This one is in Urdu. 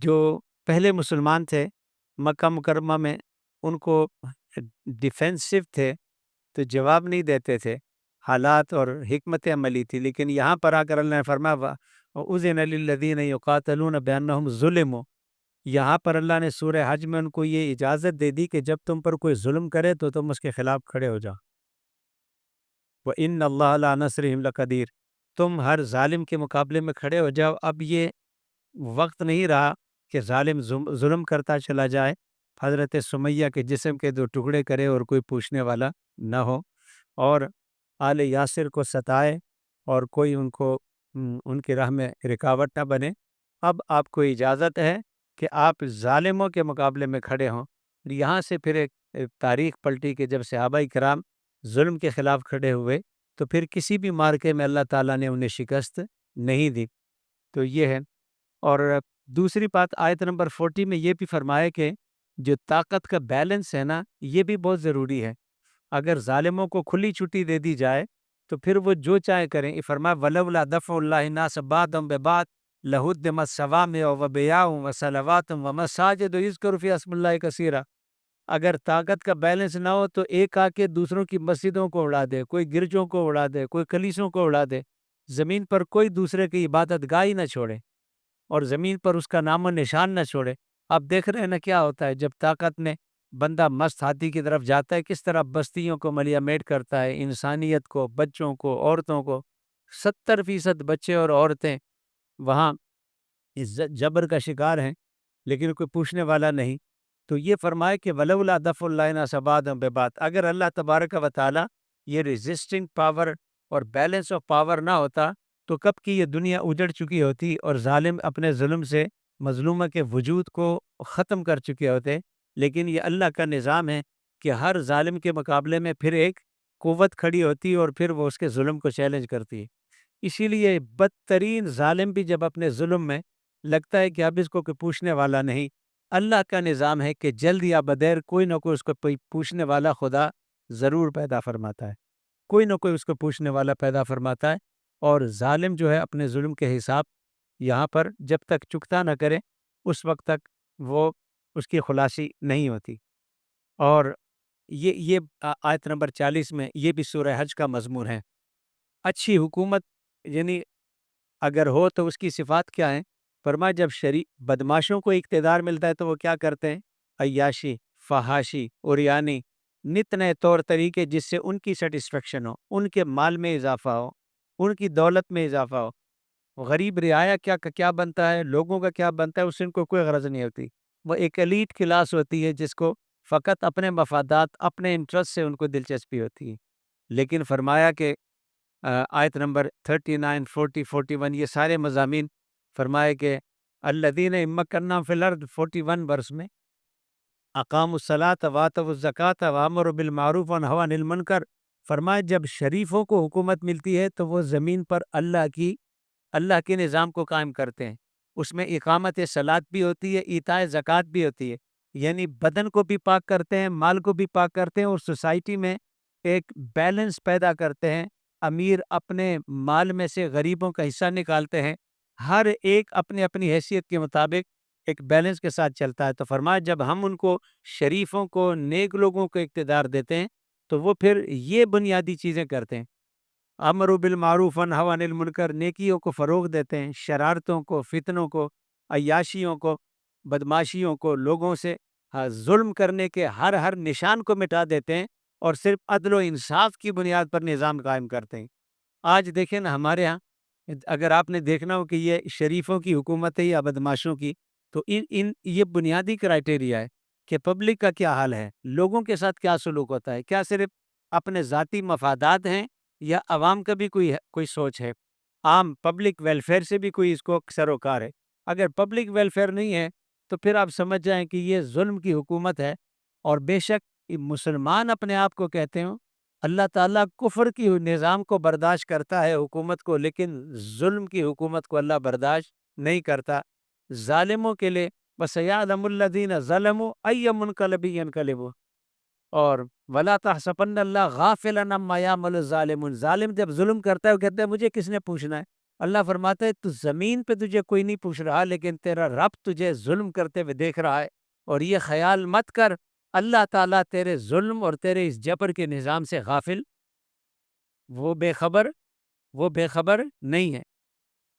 جو پہلے مسلمان تھے مکہ مکرمہ میں، ان کو ڈیفینسو تھے تو جواب نہیں دیتے تھے، حالات اور حکمت عملی تھی، لیکن یہاں پر آ کر اللہ نے فرمایا اذن للذین یقاتلون بانہم ظلموا، یہاں پر اللہ نے سورہ حج میں ان کو یہ اجازت دے دی کہ جب تم پر کوئی ظلم کرے تو تم اس کے خلاف کھڑے ہو جاؤ۔ وَإِنَّ اللَّهَ عَلَىٰ نَصْرِهِمْ لَقَدِيرٌ، تم ہر ظالم کے مقابلے میں کھڑے ہو جاؤ۔ اب یہ وقت نہیں رہا کہ ظالم ظلم کرتا چلا جائے، حضرت سمیہ کے جسم کے 2 ٹکڑے کرے اور کوئی پوچھنے والا نہ ہو، اور آل یاسر کو ستائے اور کوئی ان کی راہ میں رکاوٹ نہ بنے۔ اب آپ کو اجازت ہے کہ آپ ظالموں کے مقابلے میں کھڑے ہوں۔ یہاں سے پھر ایک تاریخ پلٹی کہ جب صحابہ کرام ظلم کے خلاف کھڑے ہوئے تو پھر کسی بھی مارکے میں اللہ تعالیٰ نے انہیں شکست نہیں دی۔ تو یہ ہے۔ اور دوسری بات آیت نمبر 40 میں یہ بھی فرمایا کہ جو طاقت کا بیلنس ہے نا، یہ بھی بہت ضروری ہے۔ اگر ظالموں کو کھلی چھٹی دے دی جائے تو پھر وہ جو چاہے کریں۔ یہ فرمایا ولولا دفع اللہ الناس بعضهم ببعض لہدمت صوامع وبیاع وصلوات ومساجد یذکر فیہا اسم اللہ کثیرا، اگر طاقت کا بیلنس نہ ہو تو ایک آ کے دوسروں کی مسجدوں کو اڑا دے، کوئی گرجوں کو اڑا دے، کوئی کلیسوں کو اڑا دے، زمین پر کوئی دوسرے کی عبادت گاہ ہی نہ چھوڑے اور زمین پر اس کا نام و نشان نہ چھوڑے۔ اب دیکھ رہے ہیں نا کیا ہوتا ہے جب طاقت نے بندہ مست ہاتھی کی طرف جاتا ہے، کس طرح بستیوں کو ملیا میٹ کرتا ہے، انسانیت کو، بچوں کو، عورتوں کو۔ 70% بچے اور عورتیں وہاں اس جبر کا شکار ہیں، لیکن کوئی پوچھنے والا نہیں۔ تو یہ فرمائے کہ ولولا دفع اللہ الناس بعضهم ببعض، اگر اللہ تبارک و تعالیٰ یہ ریزسٹنگ پاور اور بیلنس آف پاور نہ ہوتا تو کب کی یہ دنیا اجڑ چکی ہوتی اور ظالم اپنے ظلم سے مظلومہ کے وجود کو ختم کر چکے ہوتے۔ لیکن یہ اللہ کا نظام ہے کہ ہر ظالم کے مقابلے میں پھر ایک قوت کھڑی ہوتی اور پھر وہ اس کے ظلم کو چیلنج کرتی ہے۔ اسی لیے بدترین ظالم بھی جب اپنے ظلم میں لگتا ہے کہ اب اس کو کوئی پوچھنے والا نہیں، اللہ کا نظام ہے کہ جلد یا بدیر کوئی نہ کوئی اس کو پوچھنے والا خدا ضرور پیدا فرماتا ہے، کوئی نہ کوئی اس کو پوچھنے والا پیدا فرماتا ہے، اور ظالم جو ہے اپنے ظلم کے حساب یہاں پر جب تک چکتا نہ کرے اس وقت تک وہ اس کی خلاصی نہیں ہوتی۔ اور یہ آیت نمبر 40 میں یہ بھی سورہ حج کا مضمون ہے۔ اچھی حکومت یعنی اگر ہو تو اس کی صفات کیا ہیں؟ فرمایا جب بدماشوں کو اقتدار ملتا ہے تو وہ کیا کرتے ہیں؟ عیاشی، فحاشی، عریانی، نت نئے طور طریقے جس سے ان کی سیٹسفیکشن ہو، ان کے مال میں اضافہ ہو، ان کی دولت میں اضافہ ہو۔ غریب رعایا کیا بنتا ہے، لوگوں کا کیا بنتا ہے، اس سے ان کو کوئی غرض نہیں ہوتی۔ وہ ایک ایلیٹ کلاس ہوتی ہے جس کو فقط اپنے مفادات، اپنے انٹرسٹ سے ان کو دلچسپی ہوتی ہے۔ لیکن فرمایا کہ آیت نمبر 39، 40، 41 یہ سارے مضامین فرمائے کہ الذین ان مکناہم فی الارض 41 ورس میں اقاموا الصلاۃ وآتوا الزکوٰۃ وامروا بالمعروف ونہوا عن المنکر، فرمایا جب شریفوں کو حکومت ملتی ہے تو وہ زمین پر اللہ کے نظام کو قائم کرتے ہیں۔ اس میں اقامت صلاۃ بھی ہوتی ہے، ایتاء زکوٰۃ بھی ہوتی ہے، یعنی بدن کو بھی پاک کرتے ہیں، مال کو بھی پاک کرتے ہیں، اور سوسائٹی میں ایک بیلنس پیدا کرتے ہیں۔ امیر اپنے مال میں سے غریبوں کا حصہ نکالتے ہیں، ہر ایک اپنی اپنی حیثیت کے مطابق ایک بیلنس کے ساتھ چلتا ہے۔ تو فرمایا جب ہم ان کو، شریفوں کو، نیک لوگوں کو اقتدار دیتے ہیں تو وہ پھر یہ بنیادی چیزیں کرتے ہیں، امر بالمعروف ونہوا عن المنکر، نیکیوں کو فروغ دیتے ہیں، شرارتوں کو، فتنوں کو، عیاشیوں کو، بدماشیوں کو، لوگوں سے ظلم کرنے کے ہر نشان کو مٹا دیتے ہیں، اور صرف عدل و انصاف کی بنیاد پر نظام قائم کرتے ہیں۔ آج دیکھیں نا ہمارے ہاں، اگر آپ نے دیکھنا ہو کہ یہ شریفوں کی حکومت ہے یا بدماشوں کی، تو یہ بنیادی کرائٹیریا ہے کہ پبلک کا کیا حال ہے، لوگوں کے ساتھ کیا سلوک ہوتا ہے، کیا صرف اپنے ذاتی مفادات ہیں یا عوام کا بھی کوئی سوچ ہے، عام پبلک ویلفیئر سے بھی کوئی اس کو سروکار ہے۔ اگر پبلک ویلفیئر نہیں ہے تو پھر آپ سمجھ جائیں کہ یہ ظلم کی حکومت ہے۔ اور بے شک مسلمان اپنے آپ کو کہتے ہیں، اللہ تعالیٰ کفر کی نظام کو برداشت کرتا ہے، حکومت کو، لیکن ظلم کی حکومت کو اللہ برداشت نہیں کرتا۔ ظالموں کے لیے وَسَيَعْلَمُ الَّذِينَ ظَلَمُوا أَيَّ مُنْقَلَبٍ يَنْقَلِبُونَ، اور وَلَا تَحْسَبَنَّ اللَّهَ غَافِلًا عَمَّا يَعْمَلُ الظَّالِمُونَ، ظالم جب ظلم کرتا ہے وہ کہتا ہے مجھے کس نے پوچھنا ہے، اللہ فرماتا ہے تو زمین پہ تجھے کوئی نہیں پوچھ رہا، لیکن تیرا رب تجھے ظلم کرتے ہوئے دیکھ رہا ہے، اور یہ خیال مت کر اللہ تعالیٰ تیرے ظلم اور تیرے اس جبر کے نظام سے غافل، وہ بے خبر نہیں ہے۔